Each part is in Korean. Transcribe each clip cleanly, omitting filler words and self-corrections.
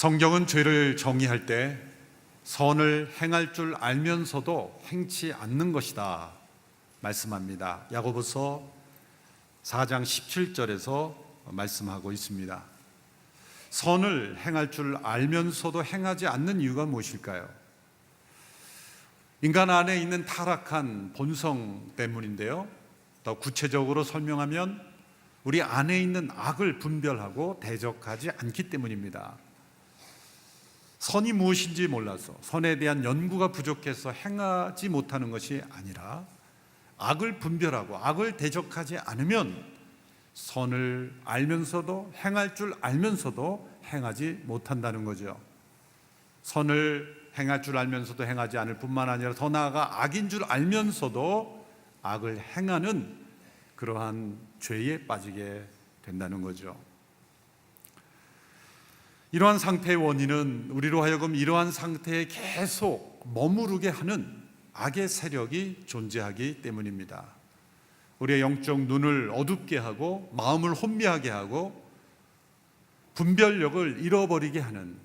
성경은 죄를 정의할 때 선을 행할 줄 알면서도 행치 않는 것이다 말씀합니다. 야고보서 4장 17절에서 말씀하고 있습니다. 선을 행할 줄 알면서도 행하지 않는 이유가 무엇일까요? 인간 안에 있는 타락한 본성 때문인데요, 더 구체적으로 설명하면 우리 안에 있는 악을 분별하고 대적하지 않기 때문입니다. 선이 무엇인지 몰라서, 선에 대한 연구가 부족해서 행하지 못하는 것이 아니라 악을 분별하고 악을 대적하지 않으면 선을 알면서도, 행할 줄 알면서도 행하지 못한다는 거죠. 선을 행할 줄 알면서도 행하지 않을 뿐만 아니라 더 나아가 악인 줄 알면서도 악을 행하는 그러한 죄에 빠지게 된다는 거죠. 이러한 상태의 원인은 우리로 하여금 이러한 상태에 계속 머무르게 하는 악의 세력이 존재하기 때문입니다. 우리의 영적 눈을 어둡게 하고 마음을 혼미하게 하고 분별력을 잃어버리게 하는,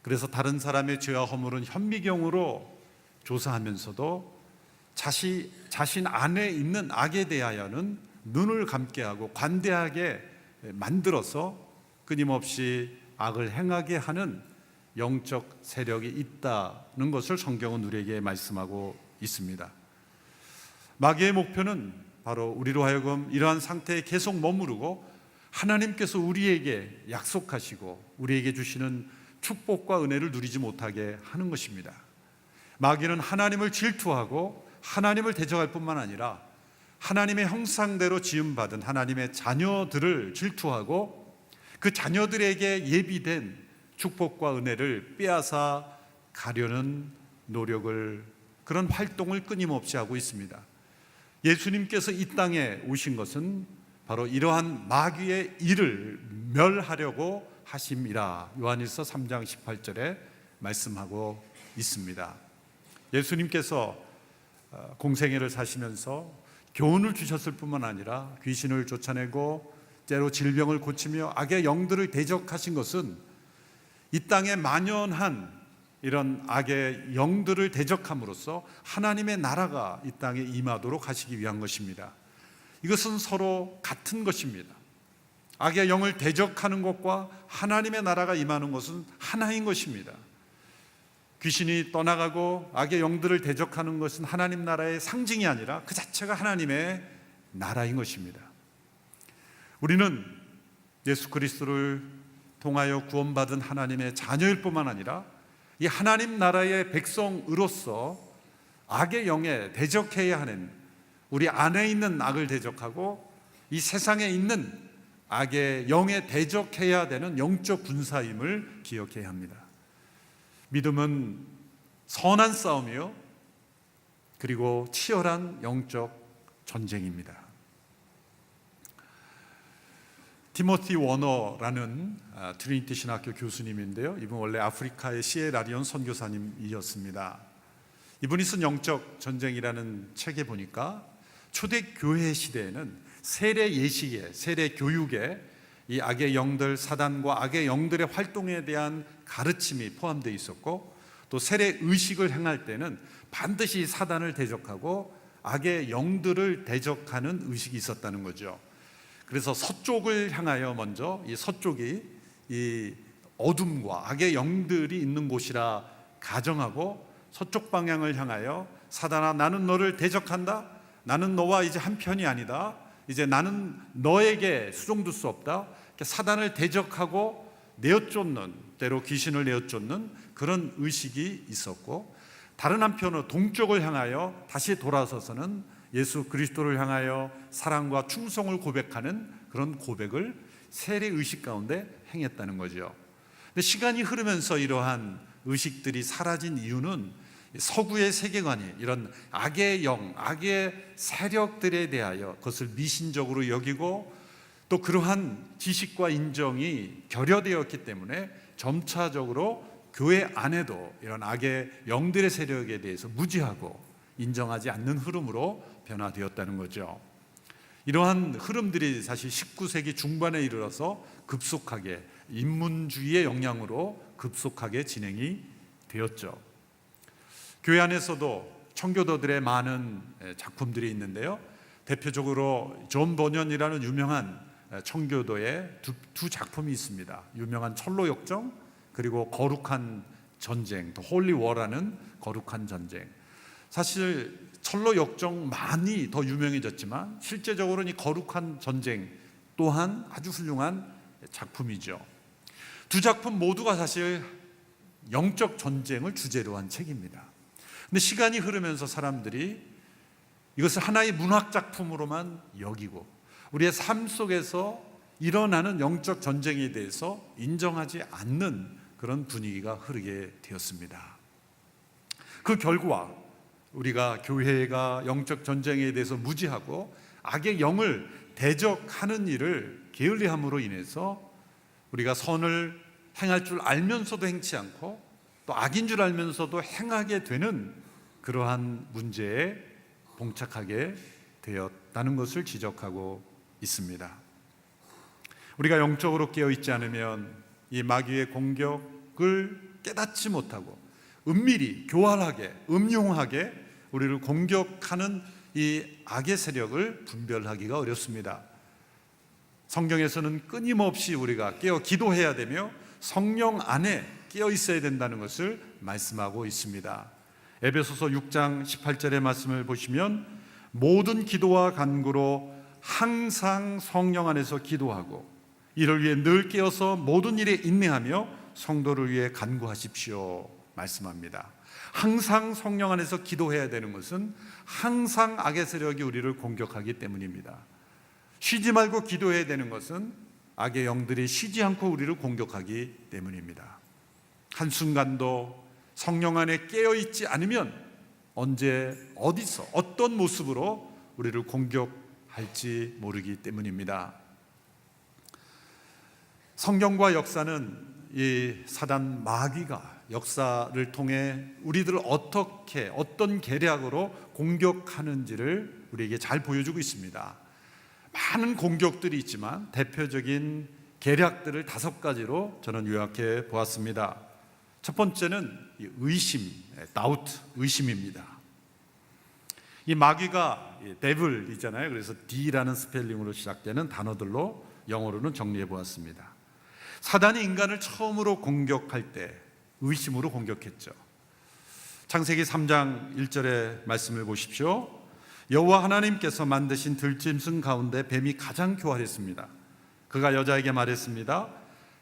그래서 다른 사람의 죄와 허물은 현미경으로 조사하면서도 자신 안에 있는 악에 대하여는 눈을 감게 하고 관대하게 만들어서 끊임없이 악을 행하게 하는 영적 세력이 있다는 것을 성경은 우리에게 말씀하고 있습니다. 마귀의 목표는 바로 우리로 하여금 이러한 상태에 계속 머무르고 하나님께서 우리에게 약속하시고 우리에게 주시는 축복과 은혜를 누리지 못하게 하는 것입니다. 마귀는 하나님을 질투하고 하나님을 대적할 뿐만 아니라 하나님의 형상대로 지음받은 하나님의 자녀들을 질투하고 그 자녀들에게 예비된 축복과 은혜를 빼앗아 가려는 노력을, 그런 활동을 끊임없이 하고 있습니다. 예수님께서 이 땅에 오신 것은 바로 이러한 마귀의 일을 멸하려고 하심이라 요한일서 3장 18절에 말씀하고 있습니다. 예수님께서 공생애를 사시면서 교훈을 주셨을 뿐만 아니라 귀신을 쫓아내고 때로 질병을 고치며 악의 영들을 대적하신 것은 이 땅에 만연한 이런 악의 영들을 대적함으로써 하나님의 나라가 이 땅에 임하도록 하시기 위한 것입니다. 이것은 서로 같은 것입니다. 악의 영을 대적하는 것과 하나님의 나라가 임하는 것은 하나인 것입니다. 귀신이 떠나가고 악의 영들을 대적하는 것은 하나님 나라의 상징이 아니라 그 자체가 하나님의 나라인 것입니다. 우리는 예수 그리스도를 통하여 구원받은 하나님의 자녀일 뿐만 아니라 이 하나님 나라의 백성으로서 악의 영에 대적해야 하는, 우리 안에 있는 악을 대적하고 이 세상에 있는 악의 영에 대적해야 되는 영적 군사임을 기억해야 합니다. 믿음은 선한 싸움이요, 그리고 치열한 영적 전쟁입니다. 티모티 워너라는 트리니티 신학교 교수님인데요, 이분 원래 아프리카의 시에라리온 선교사님이었습니다. 이분이 쓴 영적 전쟁이라는 책에 보니까 초대교회 시대에는 세례 예식에, 세례 교육에 이 악의 영들, 사단과 악의 영들의 활동에 대한 가르침이 포함되어 있었고, 또 세례 의식을 행할 때는 반드시 사단을 대적하고 악의 영들을 대적하는 의식이 있었다는 거죠. 그래서 서쪽을 향하여 먼저, 이 서쪽이 이 어둠과 악의 영들이 있는 곳이라 가정하고 서쪽 방향을 향하여 사단아, 나는 너를 대적한다. 나는 너와 이제 한편이 아니다. 이제 나는 너에게 수종둘 수 없다. 사단을 대적하고 내어쫓는, 때로 귀신을 내어쫓는 그런 의식이 있었고, 다른 한편으로 동쪽을 향하여 다시 돌아서서는 예수 그리스도를 향하여 사랑과 충성을 고백하는 그런 고백을 세례 의식 가운데 행했다는 거죠. 근데 시간이 흐르면서 이러한 의식들이 사라진 이유는 서구의 세계관이 이런 악의 영, 악의 세력들에 대하여 그것을 미신적으로 여기고 또 그러한 지식과 인정이 결여되었기 때문에 점차적으로 교회 안에도 이런 악의 영들의 세력에 대해서 무지하고 인정하지 않는 흐름으로 변화되었다는 거죠. 이러한 흐름들이 사실 19세기 중반에 이르러서 급속하게 인문주의의 영향으로 급속하게 진행이 되었죠. 교회 안에서도 청교도들의 많은 작품들이 있는데요. 대표적으로 존 버년이라는 유명한 청교도의 두 작품이 있습니다. 유명한 철로 역정, 그리고 거룩한 전쟁, 홀리 워라는 거룩한 전쟁. 사실 철로 역정만이 더 유명해졌지만 실제적으로는 이 거룩한 전쟁 또한 아주 훌륭한 작품이죠. 두 작품 모두가 사실 영적 전쟁을 주제로 한 책입니다. 근데 시간이 흐르면서 사람들이 이것을 하나의 문학 작품으로만 여기고 우리의 삶 속에서 일어나는 영적 전쟁에 대해서 인정하지 않는 그런 분위기가 흐르게 되었습니다. 그 결과 우리가 교회가 영적 전쟁에 대해서 무지하고 악의 영을 대적하는 일을 게을리함으로 인해서 우리가 선을 행할 줄 알면서도 행치 않고 또 악인 줄 알면서도 행하게 되는 그러한 문제에 봉착하게 되었다는 것을 지적하고 있습니다. 우리가 영적으로 깨어있지 않으면 이 마귀의 공격을 깨닫지 못하고 은밀히 교활하게 음흉하게 우리를 공격하는 이 악의 세력을 분별하기가 어렵습니다. 성경에서는 끊임없이 우리가 깨어 기도해야 되며 성령 안에 깨어 있어야 된다는 것을 말씀하고 있습니다. 에베소서 6장 18절의 말씀을 보시면 모든 기도와 간구로 항상 성령 안에서 기도하고 이를 위해 늘 깨어서 모든 일에 인내하며 성도를 위해 간구하십시오 말씀합니다. 항상 성령 안에서 기도해야 되는 것은 항상 악의 세력이 우리를 공격하기 때문입니다. 쉬지 말고 기도해야 되는 것은 악의 영들이 쉬지 않고 우리를 공격하기 때문입니다. 한순간도 성령 안에 깨어있지 않으면 언제 어디서 어떤 모습으로 우리를 공격할지 모르기 때문입니다. 성경과 역사는 이 사단 마귀가 역사를 통해 우리들을 어떻게 어떤 계략으로 공격하는지를 우리에게 잘 보여주고 있습니다. 많은 공격들이 있지만 대표적인 계략들을 5가지로 저는 요약해 보았습니다. 첫 번째는 의심, doubt, 의심입니다. 이 마귀가 devil이잖아요. 그래서 D라는 스펠링으로 시작되는 단어들로 영어로는 정리해 보았습니다. 사단이 인간을 처음으로 공격할 때 의심으로 공격했죠. 창세기 3장 1절의 말씀을 보십시오. 여호와 하나님께서 만드신 들짐승 가운데 뱀이 가장 교활했습니다. 그가 여자에게 말했습니다.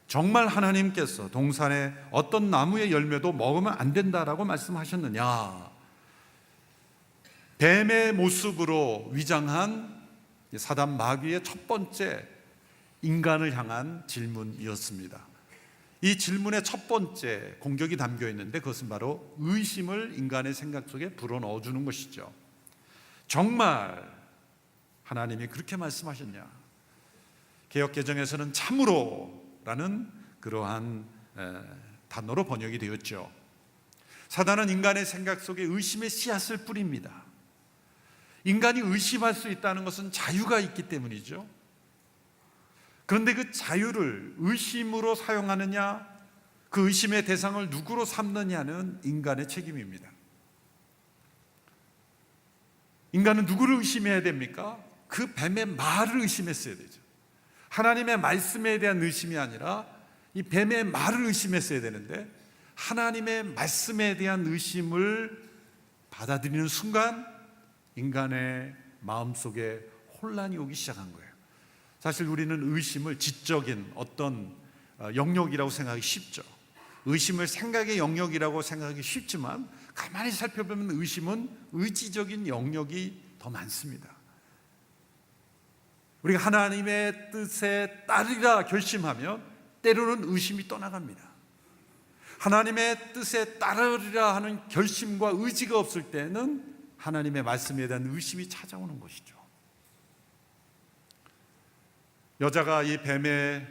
정말 하나님께서 동산의 어떤 나무의 열매도 먹으면 안 된다라고 말씀하셨느냐. 뱀의 모습으로 위장한 사단 마귀의 첫 번째 인간을 향한 질문이었습니다. 이 질문의 첫 번째 공격이 담겨 있는데 그것은 바로 의심을 인간의 생각 속에 불어넣어 주는 것이죠. 정말 하나님이 그렇게 말씀하셨냐? 개역개정에서는 참으로라는 그러한 단어로 번역이 되었죠. 사단은 인간의 생각 속에 의심의 씨앗을 뿌립니다. 인간이 의심할 수 있다는 것은 자유가 있기 때문이죠. 그런데 그 자유를 의심으로 사용하느냐, 그 의심의 대상을 누구로 삼느냐는 인간의 책임입니다. 인간은 누구를 의심해야 됩니까? 그 뱀의 말을 의심했어야 되죠. 하나님의 말씀에 대한 의심이 아니라 이 뱀의 말을 의심했어야 되는데 하나님의 말씀에 대한 의심을 받아들이는 순간 인간의 마음속에 혼란이 오기 시작한 거예요. 사실 우리는 의심을 지적인 어떤 영역이라고 생각하기 쉽죠. 의심을 생각의 영역이라고 생각하기 쉽지만 가만히 살펴보면 의심은 의지적인 영역이 더 많습니다. 우리가 하나님의 뜻에 따르리라 결심하면 때로는 의심이 떠나갑니다. 하나님의 뜻에 따르리라 하는 결심과 의지가 없을 때는 하나님의 말씀에 대한 의심이 찾아오는 것이죠. 여자가 이 뱀의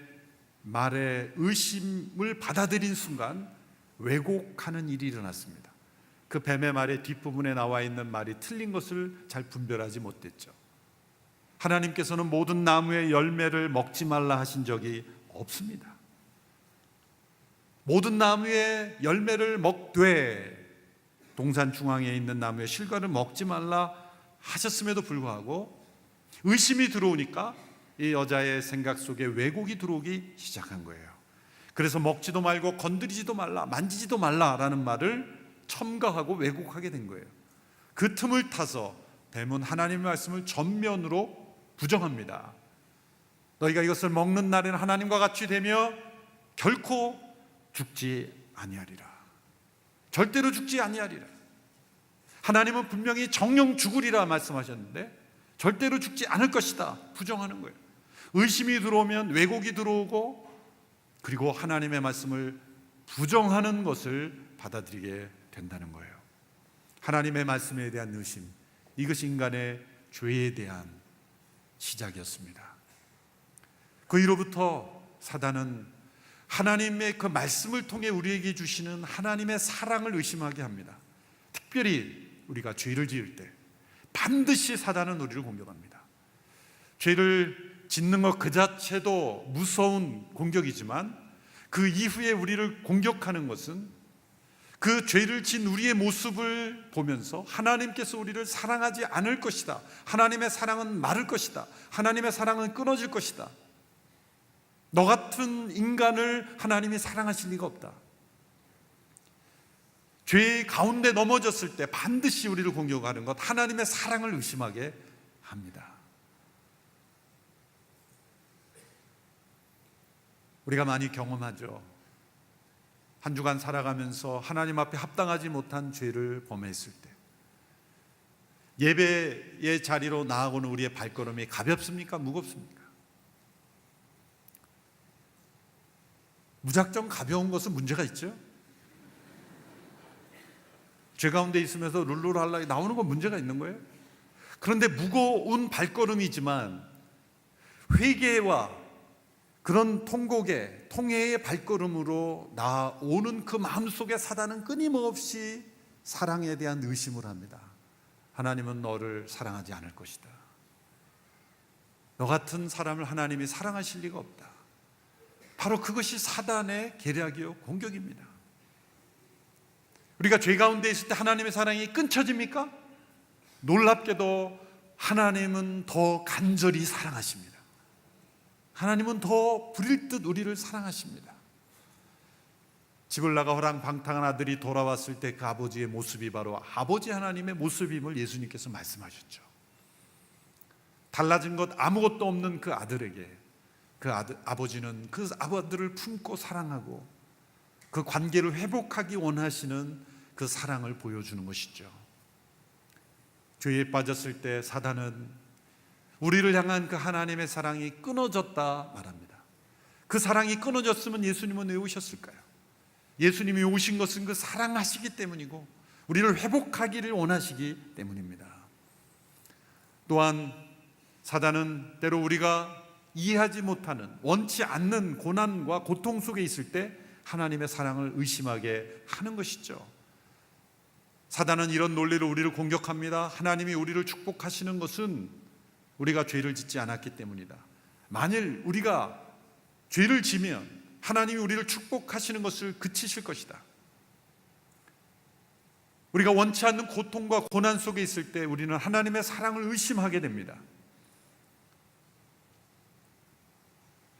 말에 의심을 받아들인 순간 왜곡하는 일이 일어났습니다. 그 뱀의 말의 뒷부분에 나와 있는 말이 틀린 것을 잘 분별하지 못했죠. 하나님께서는 모든 나무의 열매를 먹지 말라 하신 적이 없습니다. 모든 나무의 열매를 먹되 동산 중앙에 있는 나무의 실과를 먹지 말라 하셨음에도 불구하고 의심이 들어오니까 이 여자의 생각 속에 왜곡이 들어오기 시작한 거예요. 그래서 먹지도 말고 건드리지도 말라, 만지지도 말라라는 말을 첨가하고 왜곡하게 된 거예요. 그 틈을 타서 뱀은 하나님의 말씀을 전면으로 부정합니다. 너희가 이것을 먹는 날에는 하나님과 같이 되며 결코 죽지 아니하리라. 절대로 죽지 아니하리라. 하나님은 분명히 정령 죽으리라 말씀하셨는데 절대로 죽지 않을 것이다 부정하는 거예요. 의심이 들어오면 왜곡이 들어오고 그리고 하나님의 말씀을 부정하는 것을 받아들이게 된다는 거예요. 하나님의 말씀에 대한 의심, 이것이 인간의 죄에 대한 시작이었습니다. 그 이후로부터 사단은 하나님의 그 말씀을 통해 우리에게 주시는 하나님의 사랑을 의심하게 합니다. 특별히 우리가 죄를 지을 때 반드시 사단은 우리를 공격합니다. 죄를 짓는 것 그 자체도 무서운 공격이지만 그 이후에 우리를 공격하는 것은 그 죄를 진 우리의 모습을 보면서 하나님께서 우리를 사랑하지 않을 것이다, 하나님의 사랑은 마를 것이다, 하나님의 사랑은 끊어질 것이다, 너 같은 인간을 하나님이 사랑하실 리가 없다. 죄 가운데 넘어졌을 때 반드시 우리를 공격하는 것, 하나님의 사랑을 의심하게 합니다. 우리가 많이 경험하죠. 한 주간 살아가면서 하나님 앞에 합당하지 못한 죄를 범했을 때 예배의 자리로 나아오는 우리의 발걸음이 가볍습니까? 무겁습니까? 무작정 가벼운 것은 문제가 있죠. 죄 가운데 있으면서 룰루랄라 나오는 건 문제가 있는 거예요. 그런데 무거운 발걸음이지만 회개와 그런 통곡의 통회의 발걸음으로 나오는 그 마음속에 사단은 끊임없이 사랑에 대한 의심을 합니다. 하나님은 너를 사랑하지 않을 것이다. 너 같은 사람을 하나님이 사랑하실 리가 없다. 바로 그것이 사단의 계략이요 공격입니다. 우리가 죄 가운데 있을 때 하나님의 사랑이 끊쳐집니까? 놀랍게도 하나님은 더 간절히 사랑하십니다. 하나님은 더 부릴 듯 우리를 사랑하십니다. 집을 나가 호랑방탕한 아들이 돌아왔을 때 그 아버지의 모습이 바로 아버지 하나님의 모습임을 예수님께서 말씀하셨죠. 달라진 것 아무것도 없는 그 아들에게 그 아버지는 그 아들을 품고 사랑하고 그 관계를 회복하기 원하시는 그 사랑을 보여주는 것이죠. 죄에 빠졌을 때 사단은 우리를 향한 그 하나님의 사랑이 끊어졌다 말합니다. 그 사랑이 끊어졌으면 예수님은 왜 오셨을까요? 예수님이 오신 것은 그 사랑하시기 때문이고 우리를 회복하기를 원하시기 때문입니다. 또한 사단은 때로 우리가 이해하지 못하는 원치 않는 고난과 고통 속에 있을 때 하나님의 사랑을 의심하게 하는 것이죠. 사단은 이런 논리로 우리를 공격합니다. 하나님이 우리를 축복하시는 것은 우리가 죄를 짓지 않았기 때문이다. 만일 우리가 죄를 지면 하나님이 우리를 축복하시는 것을 그치실 것이다. 우리가 원치 않는 고통과 고난 속에 있을 때 우리는 하나님의 사랑을 의심하게 됩니다.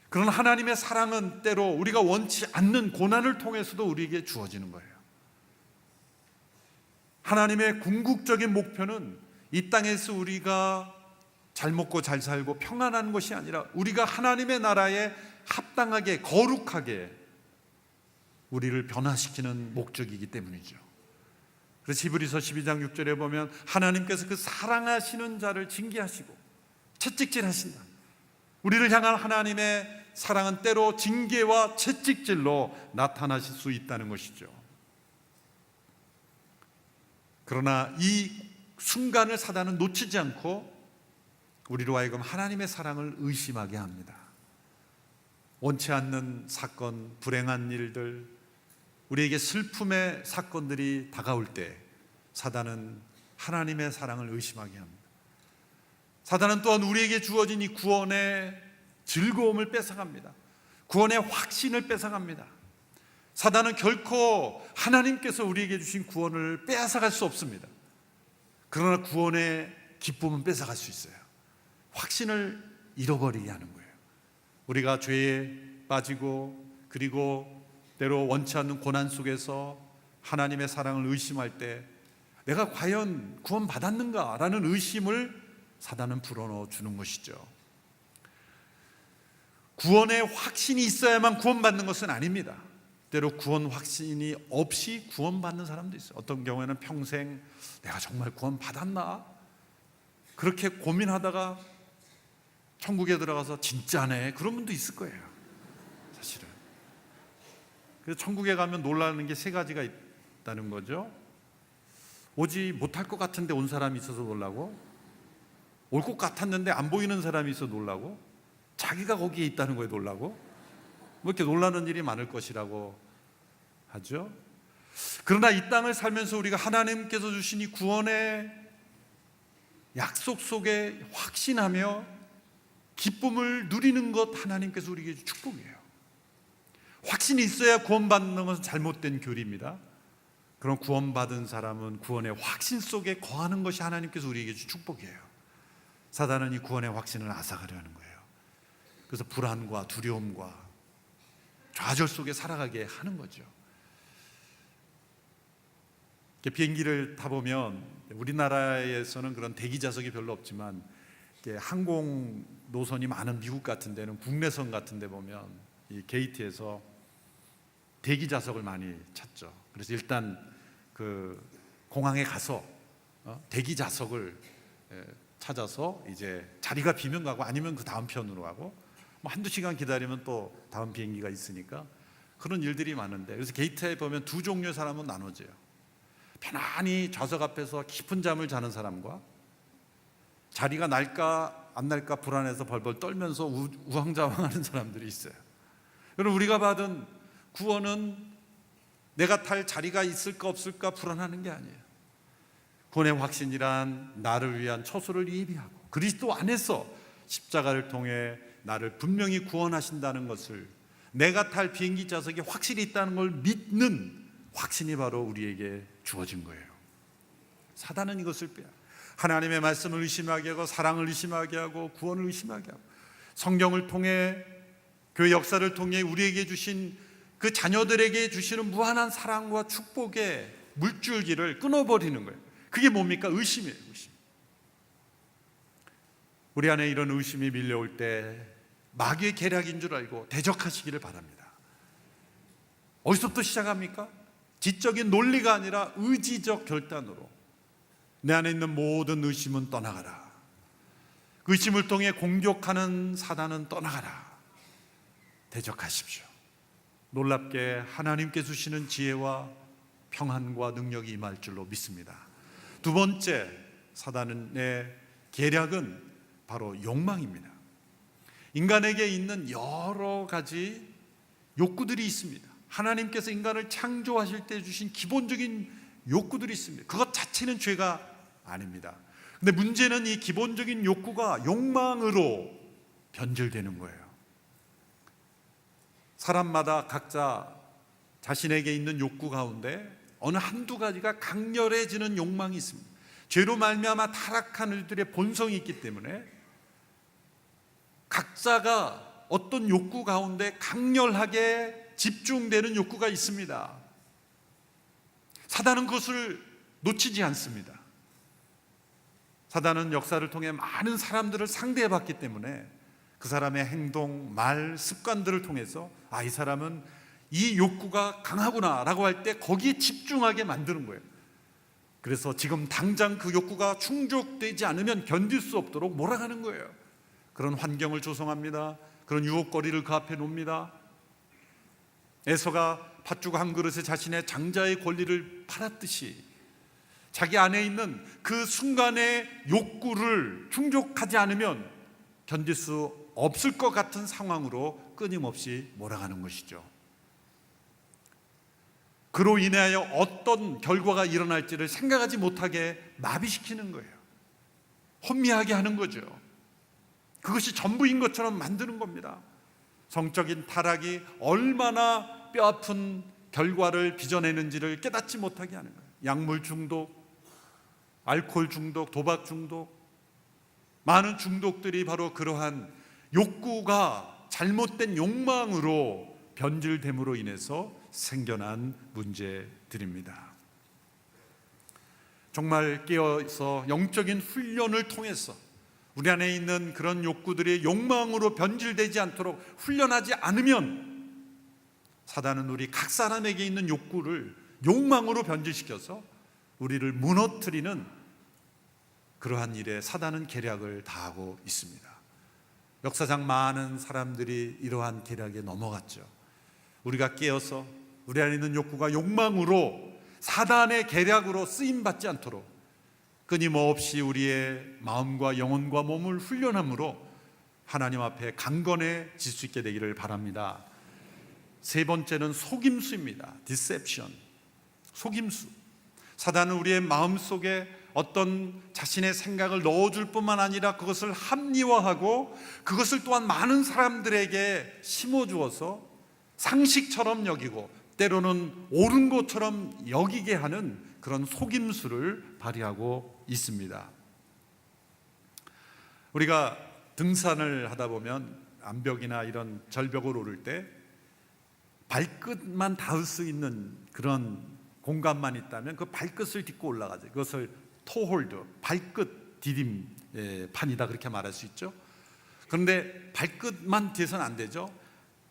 그런 하나님의 사랑은 때로 우리가 원치 않는 고난을 통해서도 우리에게 주어지는 거예요. 하나님의 궁극적인 목표는 이 땅에서 우리가 잘 먹고 잘 살고 평안한 것이 아니라 우리가 하나님의 나라에 합당하게 거룩하게 우리를 변화시키는 목적이기 때문이죠. 그래서 히브리서 12장 6절에 보면 하나님께서 그 사랑하시는 자를 징계하시고 채찍질하신다. 우리를 향한 하나님의 사랑은 때로 징계와 채찍질로 나타나실 수 있다는 것이죠. 그러나 이 순간을 사단은 놓치지 않고 우리로 하여금 하나님의 사랑을 의심하게 합니다. 원치 않는 사건, 불행한 일들, 우리에게 슬픔의 사건들이 다가올 때 사단은 하나님의 사랑을 의심하게 합니다. 사단은 또한 우리에게 주어진 이 구원의 즐거움을 뺏어갑니다. 구원의 확신을 뺏어갑니다. 사단은 결코 하나님께서 우리에게 주신 구원을 빼앗아갈 수 없습니다. 그러나 구원의 기쁨은 뺏어갈 수 있어요. 확신을 잃어버리게 하는 거예요. 우리가 죄에 빠지고 그리고 때로 원치 않는 고난 속에서 하나님의 사랑을 의심할 때 내가 과연 구원받았는가라는 의심을 사단은 불어넣어 주는 것이죠. 구원의 확신이 있어야만 구원받는 것은 아닙니다. 때로 구원 확신이 없이 구원받는 사람도 있어요. 어떤 경우에는 평생 내가 정말 구원받았나? 그렇게 고민하다가 천국에 들어가서 진짜네 그런 분도 있을 거예요. 사실은. 그래서 천국에 가면 놀라는 게 세 가지가 있다는 거죠. 오지 못할 것 같은데 온 사람이 있어서 놀라고, 올 것 같았는데 안 보이는 사람이 있어 놀라고, 자기가 거기에 있다는 거에 놀라고, 뭐 이렇게 놀라는 일이 많을 것이라고 하죠. 그러나 이 땅을 살면서 우리가 하나님께서 주신 이 구원의 약속 속에 확신하며 기쁨을 누리는 것, 하나님께서 우리에게 축복이에요. 확신이 있어야 구원받는 것은 잘못된 교리입니다. 그럼 구원받은 사람은 구원의 확신 속에 거하는 것이 하나님께서 우리에게 준 축복이에요. 사단은 이 구원의 확신을 앗아가려는 거예요. 그래서 불안과 두려움과 좌절 속에 살아가게 하는 거죠. 비행기를 타보면 우리나라에서는 그런 대기좌석이 별로 없지만 항공 노선이 많은 미국 같은 데는 국내선 같은 데 보면 이 게이트에서 대기좌석을 많이 찾죠. 그래서 일단 그 공항에 가서 대기좌석을 찾아서 이제 자리가 비면 가고 아니면 그 다음 편으로 가고 뭐 한두 시간 기다리면 또 다음 비행기가 있으니까 그런 일들이 많은데, 그래서 게이트에 보면 두 종류의 사람은 나눠져요. 편안히 좌석 앞에서 깊은 잠을 자는 사람과 자리가 날까 안 날까 불안해서 벌벌 떨면서 우왕좌왕하는 사람들이 있어요. 여러분, 우리가 받은 구원은 내가 탈 자리가 있을까 없을까 불안하는 게 아니에요. 구원의 확신이란 나를 위한 처소를 예비하고 그리스도 안에서 십자가를 통해 나를 분명히 구원하신다는 것을, 내가 탈 비행기 좌석이 확실히 있다는 걸 믿는 확신이 바로 우리에게 주어진 거예요. 사단은 이것을 빼야 하나님의 말씀을 의심하게 하고 사랑을 의심하게 하고 구원을 의심하게 하고 성경을 통해 교회 역사를 통해 우리에게 주신 그 자녀들에게 주시는 무한한 사랑과 축복의 물줄기를 끊어버리는 거예요. 그게 뭡니까? 의심이에요. 의심. 우리 안에 이런 의심이 밀려올 때 마귀의 계략인 줄 알고 대적하시기를 바랍니다. 어디서부터 시작합니까? 지적인 논리가 아니라 의지적 결단으로 내 안에 있는 모든 의심은 떠나가라. 그 의심을 통해 공격하는 사단은 떠나가라. 대적하십시오. 놀랍게 하나님께 주시는 지혜와 평안과 능력이 임할 줄로 믿습니다. 두 번째 사단의 계략은 바로 욕망입니다. 인간에게 있는 여러 가지 욕구들이 있습니다. 하나님께서 인간을 창조하실 때 주신 기본적인 욕구들이 있습니다. 그것 자체는 죄가 아닙니다. 근데 문제는 이 기본적인 욕구가 욕망으로 변질되는 거예요. 사람마다 각자 자신에게 있는 욕구 가운데 어느 한두 가지가 강렬해지는 욕망이 있습니다. 죄로 말미암아 타락한 이들의 본성이 있기 때문에 각자가 어떤 욕구 가운데 강렬하게 집중되는 욕구가 있습니다. 사단은 그것을 놓치지 않습니다. 사단은 역사를 통해 많은 사람들을 상대해 봤기 때문에 그 사람의 행동, 말, 습관들을 통해서 이 사람은 이 욕구가 강하구나 라고 할 때 거기에 집중하게 만드는 거예요. 그래서 지금 당장 그 욕구가 충족되지 않으면 견딜 수 없도록 몰아가는 거예요. 그런 환경을 조성합니다. 그런 유혹거리를 그 앞에 놓습니다. 에서가 팥죽 한 그릇에 자신의 장자의 권리를 팔았듯이 자기 안에 있는 그 순간의 욕구를 충족하지 않으면 견딜 수 없을 것 같은 상황으로 끊임없이 몰아가는 것이죠. 그로 인하여 어떤 결과가 일어날지를 생각하지 못하게 마비시키는 거예요. 혼미하게 하는 거죠. 그것이 전부인 것처럼 만드는 겁니다. 성적인 타락이 얼마나 뼈아픈 결과를 빚어내는지를 깨닫지 못하게 하는 거예요. 약물 중독, 알코올 중독, 도박 중독, 많은 중독들이 바로 그러한 욕구가 잘못된 욕망으로 변질됨으로 인해서 생겨난 문제들입니다. 정말 깨어서 영적인 훈련을 통해서 우리 안에 있는 그런 욕구들이 욕망으로 변질되지 않도록 훈련하지 않으면 사단은 우리 각 사람에게 있는 욕구를 욕망으로 변질시켜서 우리를 무너뜨리는 그러한 일에 사단은 계략을 다하고 있습니다. 역사상 많은 사람들이 이러한 계략에 넘어갔죠. 우리가 깨어서 우리 안에 있는 욕구가 욕망으로 사단의 계략으로 쓰임받지 않도록 끊임없이 우리의 마음과 영혼과 몸을 훈련함으로 하나님 앞에 강건해질 수 있게 되기를 바랍니다. 세 번째는 속임수입니다. 디셉션, 속임수. 사단은 우리의 마음속에 어떤 자신의 생각을 넣어줄 뿐만 아니라 그것을 합리화하고 그것을 또한 많은 사람들에게 심어주어서 상식처럼 여기고 때로는 옳은 것처럼 여기게 하는 그런 속임수를 발휘하고 있습니다. 우리가 등산을 하다 보면 암벽이나 이런 절벽을 오를 때 발끝만 닿을 수 있는 그런 공간만 있다면 그 발끝을 딛고 올라가죠. 그것을 토홀드, 발끝 디딤판이다 그렇게 말할 수 있죠. 그런데 발끝만 뒤에서는 안 되죠.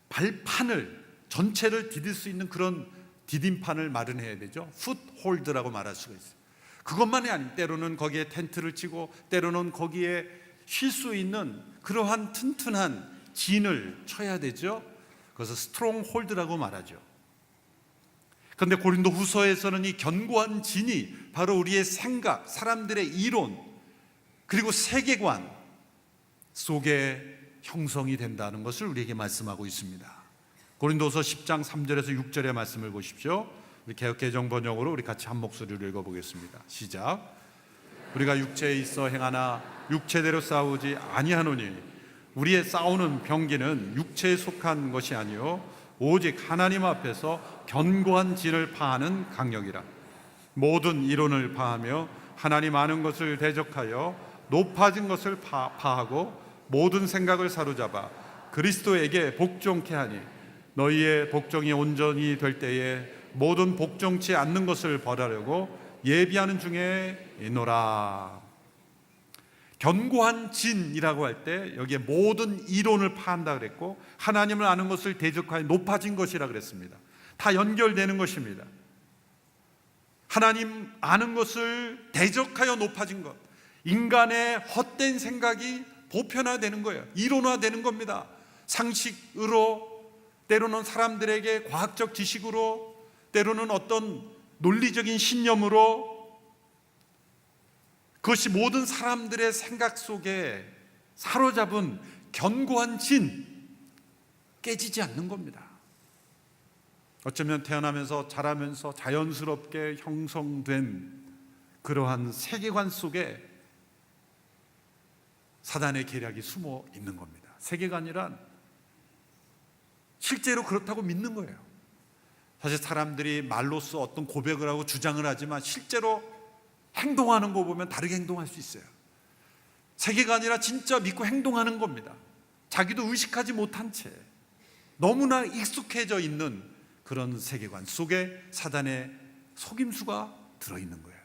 발판을 전체를 디딜 수 있는 그런 디딤판을 마련해야 되죠. 풋홀드라고 말할 수가 있어요. 그것만이 아니고 때로는 거기에 텐트를 치고 때로는 거기에 쉴 수 있는 그러한 튼튼한 진을 쳐야 되죠. 그래서 스트롱홀드라고 말하죠. 그런데 고린도 후서에서는 이 견고한 진이 바로 우리의 생각, 사람들의 이론, 그리고 세계관 속에 형성이 된다는 것을 우리에게 말씀하고 있습니다. 고린도서 10장 3절에서 6절의 말씀을 보십시오. 우리 개역개정 번역으로 우리 같이 한 목소리로 읽어보겠습니다. 시작. 우리가 육체에 있어 행하나 육체대로 싸우지 아니하노니 우리의 싸우는 병기는 육체에 속한 것이 아니요 오직 하나님 앞에서 견고한 진을 파하는 강력이라. 모든 이론을 파하며 하나님 아는 것을 대적하여 높아진 것을 파하고 모든 생각을 사로잡아 그리스도에게 복종케 하니 너희의 복종이 온전히 될 때에 모든 복종치 않는 것을 벌하려고 예비하는 중에 있노라. 견고한 진이라고 할 때 여기에 모든 이론을 파한다 그랬고 하나님을 아는 것을 대적하여 높아진 것이라 그랬습니다. 다 연결되는 것입니다. 하나님 아는 것을 대적하여 높아진 것, 인간의 헛된 생각이 보편화되는 거예요. 이론화되는 겁니다. 상식으로, 때로는 사람들에게 과학적 지식으로, 때로는 어떤 논리적인 신념으로, 그것이 모든 사람들의 생각 속에 사로잡은 견고한 진, 깨지지 않는 겁니다. 어쩌면 태어나면서 자라면서 자연스럽게 형성된 그러한 세계관 속에 사단의 계략이 숨어 있는 겁니다. 세계관이란 실제로 그렇다고 믿는 거예요. 사실 사람들이 말로써 어떤 고백을 하고 주장을 하지만 실제로 행동하는 거 보면 다르게 행동할 수 있어요. 세계관이라 진짜 믿고 행동하는 겁니다. 자기도 의식하지 못한 채 너무나 익숙해져 있는 그런 세계관 속에 사단의 속임수가 들어있는 거예요.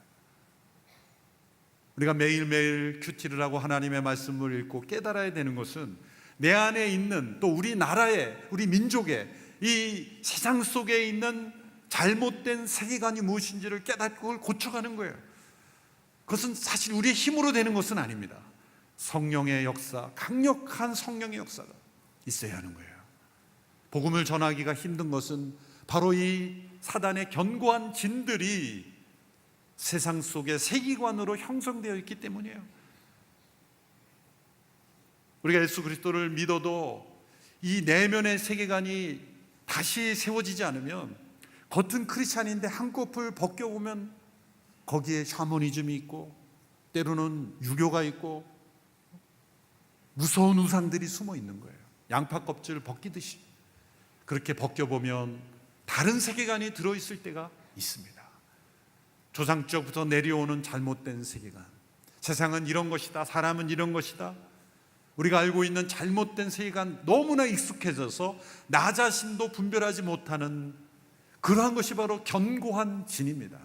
우리가 매일매일 큐티를 하고 하나님의 말씀을 읽고 깨달아야 되는 것은 내 안에 있는 또 우리나라의, 우리 민족의 이 세상 속에 있는 잘못된 세계관이 무엇인지를 깨닫고 그걸 고쳐가는 거예요. 그것은 사실 우리의 힘으로 되는 것은 아닙니다. 성령의 역사, 강력한 성령의 역사가 있어야 하는 거예요. 복음을 전하기가 힘든 것은 바로 이 사단의 견고한 진들이 세상 속의 세계관으로 형성되어 있기 때문이에요. 우리가 예수 그리스도를 믿어도 이 내면의 세계관이 다시 세워지지 않으면 겉은 크리스찬인데 한꺼풀 벗겨보면 거기에 샤머니즘이 있고 때로는 유교가 있고 무서운 우상들이 숨어 있는 거예요. 양파 껍질을 벗기듯이 그렇게 벗겨보면 다른 세계관이 들어있을 때가 있습니다. 조상적부터 내려오는 잘못된 세계관, 세상은 이런 것이다, 사람은 이런 것이다, 우리가 알고 있는 잘못된 세계관 너무나 익숙해져서 나 자신도 분별하지 못하는 그러한 것이 바로 견고한 진입니다.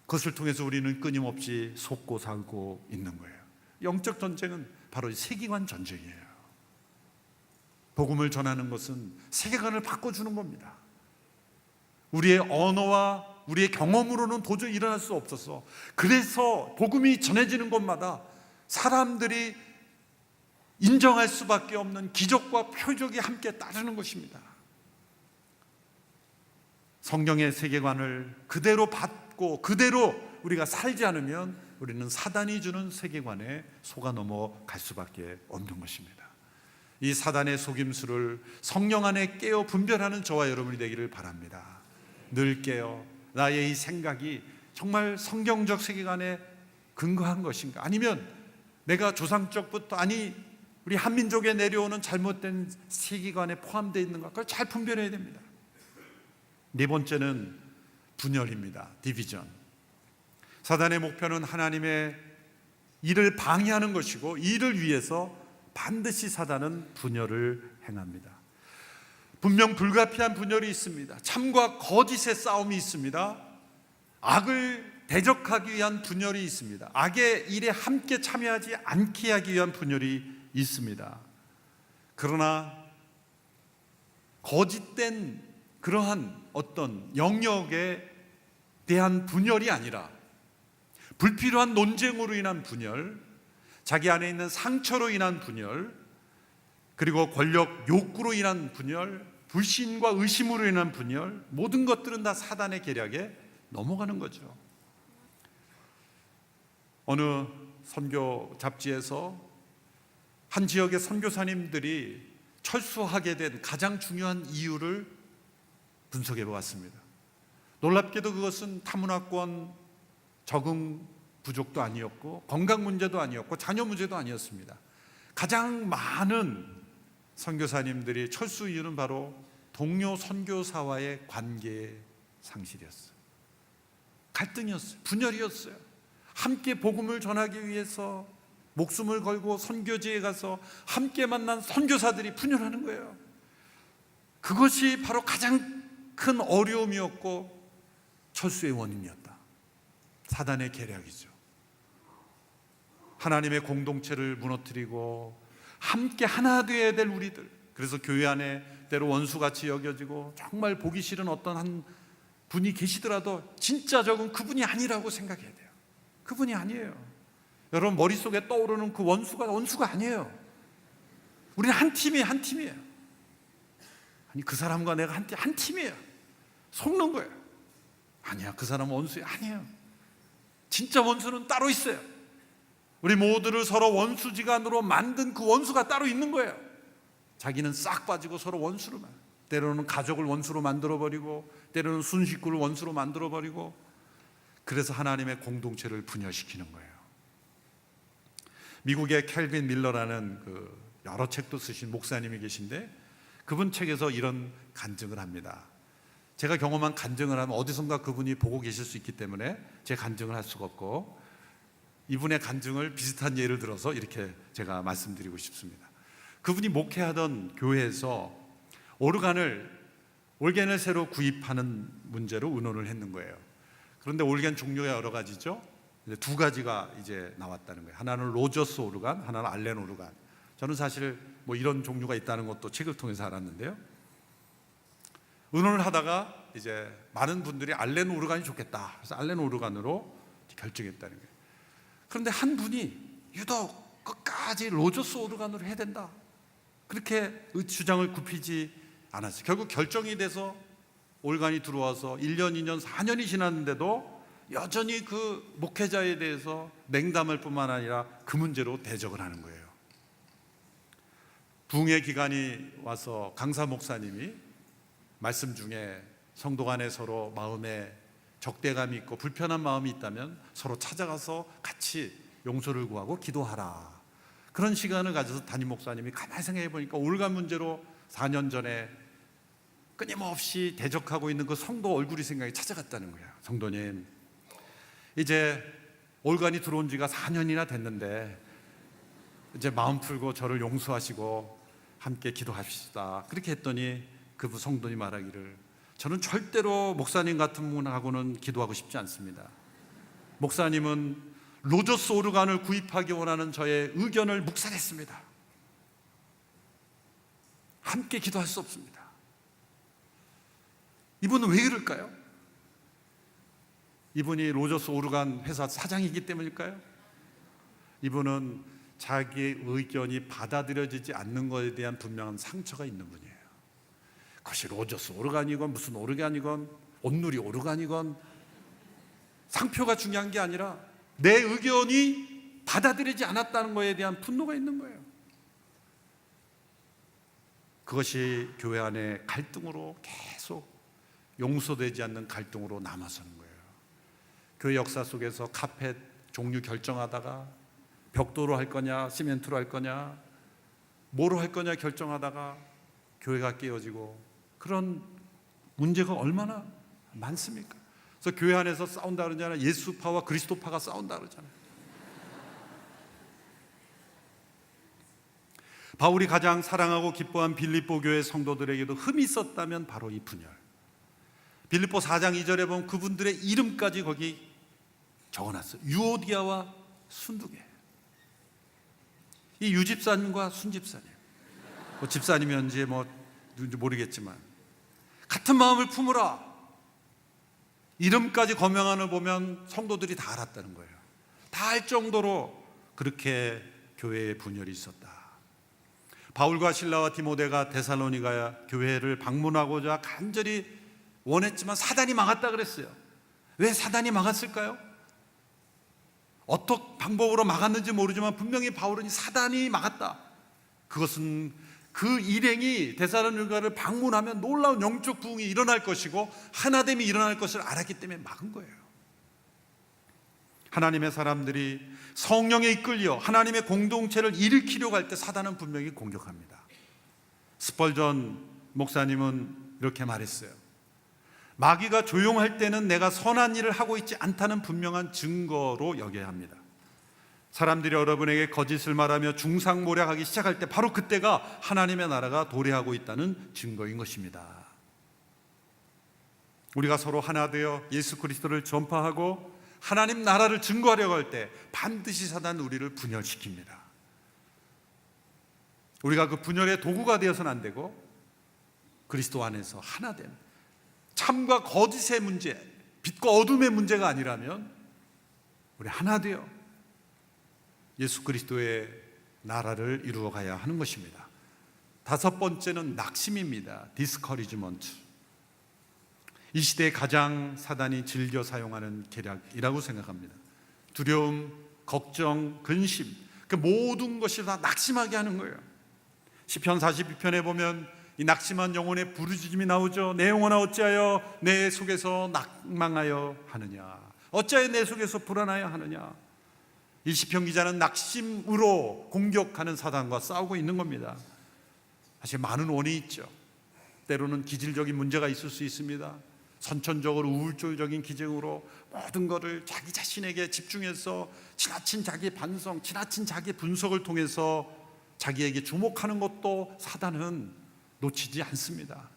그것을 통해서 우리는 끊임없이 속고 살고 있는 거예요. 영적 전쟁은 바로 세계관 전쟁이에요. 복음을 전하는 것은 세계관을 바꿔주는 겁니다. 우리의 언어와 우리의 경험으로는 도저히 일어날 수 없어서, 그래서 복음이 전해지는 곳마다 사람들이 인정할 수밖에 없는 기적과 표적이 함께 따르는 것입니다. 성경의 세계관을 그대로 받고 그대로 우리가 살지 않으면 우리는 사단이 주는 세계관에 속아 넘어갈 수밖에 없는 것입니다. 이 사단의 속임수를 성령 안에 깨어 분별하는 저와 여러분이 되기를 바랍니다. 늘 깨어 나의 이 생각이 정말 성경적 세계관에 근거한 것인가, 아니면 내가 조상적부터, 아니 우리 한민족에 내려오는 잘못된 세계관에 포함되어 있는가, 그걸 잘 분별해야 됩니다. 네 번째는 분열입니다. 디비전. 사단의 목표는 하나님의 일을 방해하는 것이고, 이 일을 위해서 반드시 사단은 분열을 행합니다. 분명 불가피한 분열이 있습니다. 참과 거짓의 싸움이 있습니다. 악을 대적하기 위한 분열이 있습니다. 악의 일에 함께 참여하지 않게 하기 위한 분열이 있습니다. 그러나 거짓된 그러한 어떤 영역에 대한 분열이 아니라 불필요한 논쟁으로 인한 분열, 자기 안에 있는 상처로 인한 분열, 그리고 권력 욕구로 인한 분열, 불신과 의심으로 인한 분열, 모든 것들은 다 사단의 계략에 넘어가는 거죠. 어느 선교 잡지에서 한 지역의 선교사님들이 철수하게 된 가장 중요한 이유를 분석해 보았습니다. 놀랍게도 그것은 타문화권 적응 부족도 아니었고, 건강 문제도 아니었고, 자녀 문제도 아니었습니다. 가장 많은 선교사님들이 철수 이유는 바로 동료 선교사와의 관계 상실이었어요. 갈등이었어요. 분열이었어요. 함께 복음을 전하기 위해서 목숨을 걸고 선교지에 가서 함께 만난 선교사들이 분열하는 거예요. 그것이 바로 가장 큰 어려움이었고 철수의 원인이었다. 사단의 계략이죠. 하나님의 공동체를 무너뜨리고 함께 하나 되어야 될 우리들, 그래서 교회 안에 때로 원수같이 여겨지고 정말 보기 싫은 어떤 한 분이 계시더라도 진짜 저건 그분이 아니라고 생각해야 돼요. 그분이 아니에요. 여러분 머릿속에 떠오르는 그 원수가 아니에요. 우리는 한 팀이에요. 한 팀이에요. 아니 그 사람과 내가 한 팀이에요. 속는 거예요. 아니야, 그 사람은 원수예요. 아니에요. 진짜 원수는 따로 있어요. 우리 모두를 서로 원수지간으로 만든 그 원수가 따로 있는 거예요. 자기는 싹 빠지고 서로 원수로만, 때로는 가족을 원수로 만들어버리고, 때로는 순식구를 원수로 만들어버리고, 그래서 하나님의 공동체를 분열시키는 거예요. 미국의 켈빈 밀러라는 여러 책도 쓰신 목사님이 계신데, 그분 책에서 이런 간증을 합니다. 제가 경험한 간증을 하면 어디선가 그분이 보고 계실 수 있기 때문에 제 간증을 할 수가 없고, 이분의 간증을 비슷한 예를 들어서 이렇게 제가 말씀드리고 싶습니다. 그분이 목회하던 교회에서 올겐을 새로 구입하는 문제로 의논을 했는 거예요. 그런데 올겐 종류가 여러 가지죠. 두 가지가 이제 나왔다는 거예요. 하나는 로저스 오르간, 하나는 알렌 오르간. 저는 사실 뭐 이런 종류가 있다는 것도 책을 통해서 알았는데요. 의논을 하다가 이제 많은 분들이 알렌 오르간이 좋겠다. 그래서 알렌 오르간으로 결정했다는 거예요. 그런데 한 분이 유독 끝까지 로저스 오르간으로 해야 된다, 그렇게 주장을 굽히지 않았어요. 결국 결정이 돼서 올간이 들어와서 1년, 2년, 4년이 지났는데도 여전히 그 목회자에 대해서 냉담할 뿐만 아니라 그 문제로 대적을 하는 거예요. 부흥의 기간이 와서 강사 목사님이 말씀 중에 성도 간에 서로 마음에 적대감이 있고 불편한 마음이 있다면 서로 찾아가서 같이 용서를 구하고 기도하라. 그런 시간을 가져서 담임 목사님이 가만히 생각해 보니까 올간 문제로 4년 전에 끊임없이 대적하고 있는 그 성도 얼굴이 생각이 찾아갔다는 거예요. 성도님, 이제 올간이 들어온 지가 4년이나 됐는데 이제 마음 풀고 저를 용서하시고 함께 기도합시다. 그렇게 했더니 그 성도님이 말하기를, 저는 절대로 목사님 같은 분하고는 기도하고 싶지 않습니다. 목사님은 로저스 오르간을 구입하기 원하는 저의 의견을 묵살했습니다. 함께 기도할 수 없습니다. 이분은 왜 그럴까요? 이분이 로저스 오르간 회사 사장이기 때문일까요? 이분은 자기의 의견이 받아들여지지 않는 것에 대한 분명한 상처가 있는 분이에요. 그것이 로저스 오르간이건 무슨 오르간이건 온누리 오르간이건 상표가 중요한 게 아니라 내 의견이 받아들이지 않았다는 것에 대한 분노가 있는 거예요. 그것이 교회 안에 갈등으로 계속 용서되지 않는 갈등으로 남아서는 거예요. 교회 역사 속에서 카펫 종류 결정하다가 벽돌로 할 거냐 시멘트로 할 거냐 뭐로 할 거냐 결정하다가 교회가 깨어지고, 그런 문제가 얼마나 많습니까? 그래서 교회 안에서 싸운다 그러잖아요. 예수파와 그리스도파가 싸운다 그러잖아요. 바울이 가장 사랑하고 기뻐한 빌립보 교회 성도들에게도 흠이 있었다면 바로 이 분열. 빌립보 4장 2절에 보면 그분들의 이름까지 거기 적어놨어요. 유오디아와 순두계. 이 유집사님과 순집사님, 뭐 집사님이었는지 누군지 모르겠지만 같은 마음을 품으라. 이름까지 거명안을 보면 성도들이 다 알았다는 거예요. 다 알 정도로 그렇게 교회에 분열이 있었다. 바울과 실라와 디모데가 데살로니가 교회를 방문하고자 간절히 원했지만 사단이 막았다 그랬어요. 왜 사단이 막았을까요? 어떤 방법으로 막았는지 모르지만 분명히 바울은 사단이 막았다. 그것은 그 일행이 데살로니가를 방문하면 놀라운 영적 부흥이 일어날 것이고 하나됨이 일어날 것을 알았기 때문에 막은 거예요. 하나님의 사람들이 성령에 이끌려 하나님의 공동체를 일으키려고 할 때 사단은 분명히 공격합니다. 스펄전 목사님은 이렇게 말했어요. 마귀가 조용할 때는 내가 선한 일을 하고 있지 않다는 분명한 증거로 여겨야 합니다. 사람들이 여러분에게 거짓을 말하며 중상모략하기 시작할 때 바로 그때가 하나님의 나라가 도래하고 있다는 증거인 것입니다. 우리가 서로 하나 되어 예수 그리스도를 전파하고 하나님 나라를 증거하려고 할 때 반드시 사단은 우리를 분열시킵니다. 우리가 그 분열의 도구가 되어서는 안 되고 그리스도 안에서 하나됨, 참과 거짓의 문제, 빛과 어둠의 문제가 아니라면 우리 하나 되어 예수 그리스도의 나라를 이루어 가야 하는 것입니다. 다섯 번째는 낙심입니다. 디스커리지먼트. 이 시대에 가장 사단이 즐겨 사용하는 계략이라고 생각합니다. 두려움, 걱정, 근심, 그 모든 것이 다 낙심하게 하는 거예요. 시편 42편에 보면 이 낙심한 영혼의 부르짖음이 나오죠. 내 영혼아 어찌하여 내 속에서 낙망하여 하느냐, 어찌하여 내 속에서 불안하여 하느냐. 이 시편 기자는 낙심으로 공격하는 사단과 싸우고 있는 겁니다. 사실 많은 원인이 있죠. 때로는 기질적인 문제가 있을 수 있습니다. 선천적으로 우울적인 기증으로 모든 것을 자기 자신에게 집중해서 지나친 자기 반성, 지나친 자기 분석을 통해서 자기에게 주목하는 것도 사단은 놓치지 않습니다.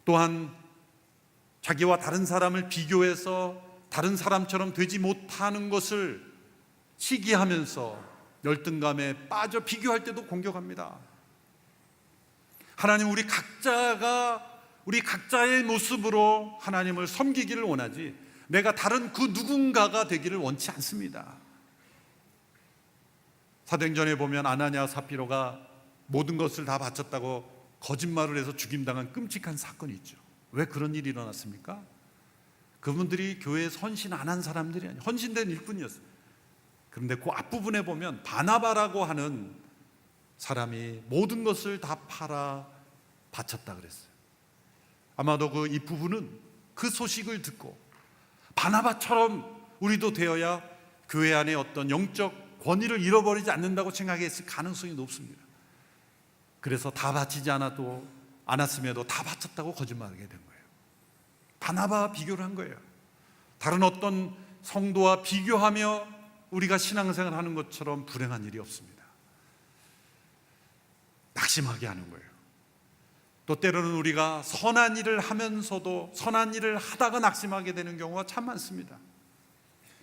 또한 자기와 다른 사람을 비교해서 다른 사람처럼 되지 못하는 것을 시기하면서 열등감에 빠져 비교할 때도 공격합니다. 하나님, 우리 각자의 모습으로 하나님을 섬기기를 원하지 내가 다른 그 누군가가 되기를 원치 않습니다. 사도행전에 보면 아나니아 삽비로가 모든 것을 다 바쳤다고 거짓말을 해서 죽임당한 끔찍한 사건이 있죠. 왜 그런 일이 일어났습니까? 그분들이 교회에 헌신 안 한 사람들이 아니에요. 헌신된 일뿐이었어요. 그런데 그 앞부분에 보면 바나바라고 하는 사람이 모든 것을 다 팔아 바쳤다 그랬어요. 아마도 이 부분은 그 소식을 듣고 바나바처럼 우리도 되어야 교회 안에 어떤 영적 권위를 잃어버리지 않는다고 생각했을 가능성이 높습니다. 그래서 다 바치지 않았음에도 다 바쳤다고 거짓말하게 된 거예요. 바나바와 비교를 한 거예요. 다른 어떤 성도와 비교하며 우리가 신앙생활을 하는 것처럼 불행한 일이 없습니다. 낙심하게 하는 거예요. 또 때로는 우리가 선한 일을 하면서도 선한 일을 하다가 낙심하게 되는 경우가 참 많습니다.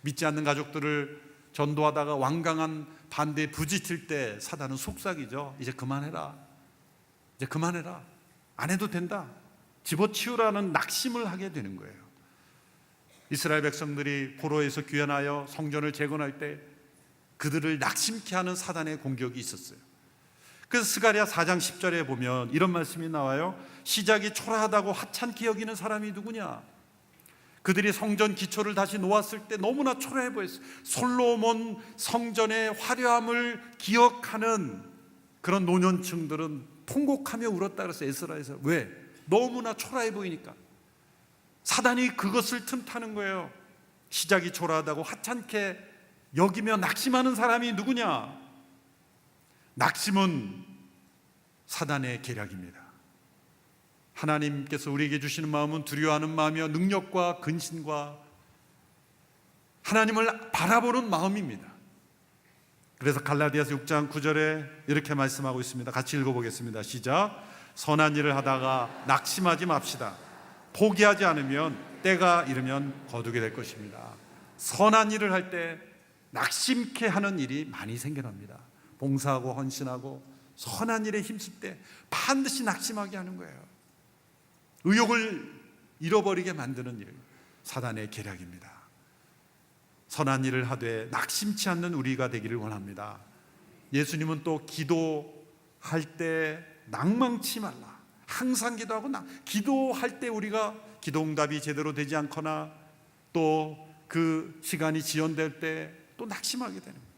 믿지 않는 가족들을 전도하다가 완강한 반대에 부딪힐 때 사단은 속삭이죠. 이제 그만해라. 이제 그만해라. 안 해도 된다. 집어치우라는 낙심을 하게 되는 거예요. 이스라엘 백성들이 포로에서 귀환하여 성전을 재건할 때 그들을 낙심케 하는 사단의 공격이 있었어요. 그래서 스가랴 4장 10절에 보면 이런 말씀이 나와요. 시작이 초라하다고 하찮게 여기는 사람이 누구냐? 그들이 성전 기초를 다시 놓았을 때 너무나 초라해 보였어요. 솔로몬 성전의 화려함을 기억하는 그런 노년층들은 통곡하며 울었다 그랬어요. 에스라에서. 왜? 너무나 초라해 보이니까. 사단이 그것을 틈타는 거예요. 시작이 초라하다고 하찮게 여기며 낙심하는 사람이 누구냐? 낙심은 사단의 계략입니다. 하나님께서 우리에게 주시는 마음은 두려워하는 마음이요 능력과 근신과 하나님을 바라보는 마음입니다. 그래서 갈라디아서 6장 9절에 이렇게 말씀하고 있습니다. 같이 읽어보겠습니다. 시작. 선한 일을 하다가 낙심하지 맙시다. 포기하지 않으면 때가 이르면 거두게 될 것입니다. 선한 일을 할 때 낙심케 하는 일이 많이 생겨납니다. 봉사하고 헌신하고 선한 일에 힘쓸 때 반드시 낙심하게 하는 거예요. 의욕을 잃어버리게 만드는 일, 사단의 계략입니다. 선한 일을 하되 낙심치 않는 우리가 되기를 원합니다. 예수님은 또 기도할 때 낭망치 말라. 항상 기도하고 기도할 때 우리가 기도응답이 제대로 되지 않거나 또 그 시간이 지연될 때 또 낙심하게 되는 거예요.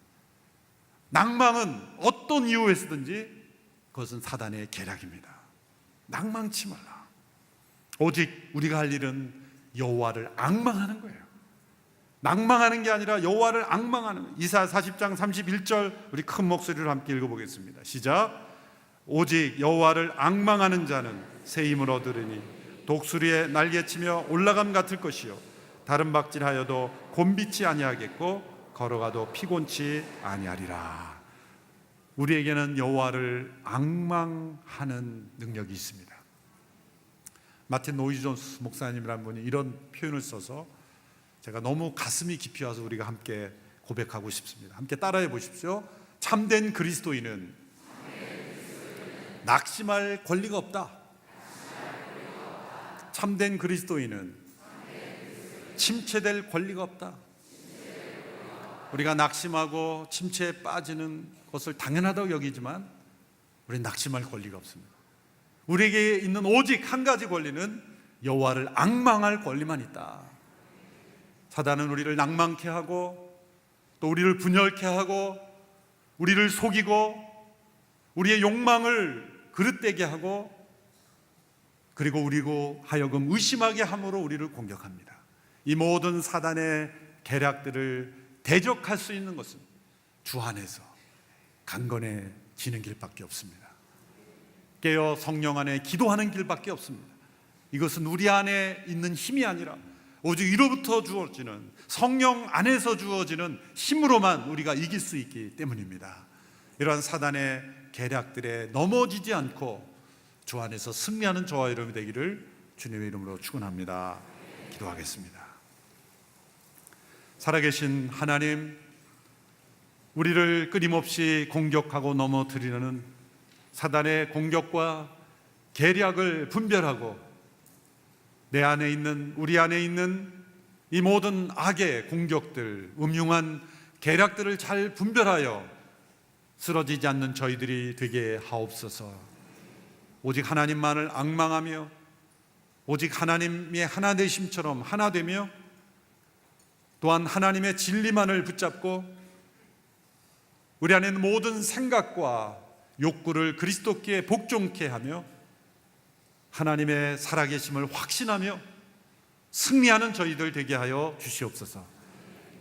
낭망은 어떤 이유에서든지 그것은 사단의 계략입니다. 낭망치 말라. 오직 우리가 할 일은 여호와를 앙망하는 거예요. 낭망하는 게 아니라 여호와를 앙망하는 거예요. 이사야 40장 31절 우리 큰 목소리로 함께 읽어보겠습니다. 시작. 오직 여호와를 앙망하는 자는 새 힘을 얻으리니 독수리에 날개치며 올라감 같을 것이요 다른 박질하여도 곤비치 아니하겠고 걸어가도 피곤치 아니하리라. 우리에게는 여호와를 앙망하는 능력이 있습니다. 마틴 노이즈 존스 목사님이라는 분이 이런 표현을 써서 제가 너무 가슴이 깊이 와서 우리가 함께 고백하고 싶습니다. 함께 따라해 보십시오. 참된 그리스도인은 낙심할 권리가 없다. 참된 그리스도인은 침체될 권리가 없다. 우리가 낙심하고 침체에 빠지는 것을 당연하다고 여기지만 우리는 낙심할 권리가 없습니다. 우리에게 있는 오직 한 가지 권리는 여호와를 앙망할 권리만 있다. 사단은 우리를 낭망케 하고 또 우리를 분열케 하고 우리를 속이고 우리의 욕망을 그릇되게 하고 그리고 우리고 하여금 의심하게 함으로 우리를 공격합니다. 이 모든 사단의 계략들을 대적할 수 있는 것은 주 안에서 강건해지는 길밖에 없습니다. 깨어 성령 안에 기도하는 길밖에 없습니다. 이것은 우리 안에 있는 힘이 아니라 오직 이로부터 주어지는 성령 안에서 주어지는 힘으로만 우리가 이길 수 있기 때문입니다. 이러한 사단의 계략들에 넘어지지 않고 주 안에서 승리하는 저와 여러분이 되기를 주님의 이름으로 축원합니다. 기도하겠습니다. 살아계신 하나님, 우리를 끊임없이 공격하고 넘어뜨리는 사단의 공격과 계략을 분별하고 내 안에 있는 우리 안에 있는 이 모든 악의 공격들, 음흉한 계략들을 잘 분별하여 쓰러지지 않는 저희들이 되게 하옵소서. 오직 하나님만을 앙망하며 오직 하나님의 하나 되심처럼 하나 되며 또한 하나님의 진리만을 붙잡고 우리 안에 있는 모든 생각과 욕구를 그리스도께 복종케 하며 하나님의 살아계심을 확신하며 승리하는 저희들 되게 하여 주시옵소서.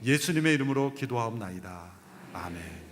예수님의 이름으로 기도하옵나이다. 아멘.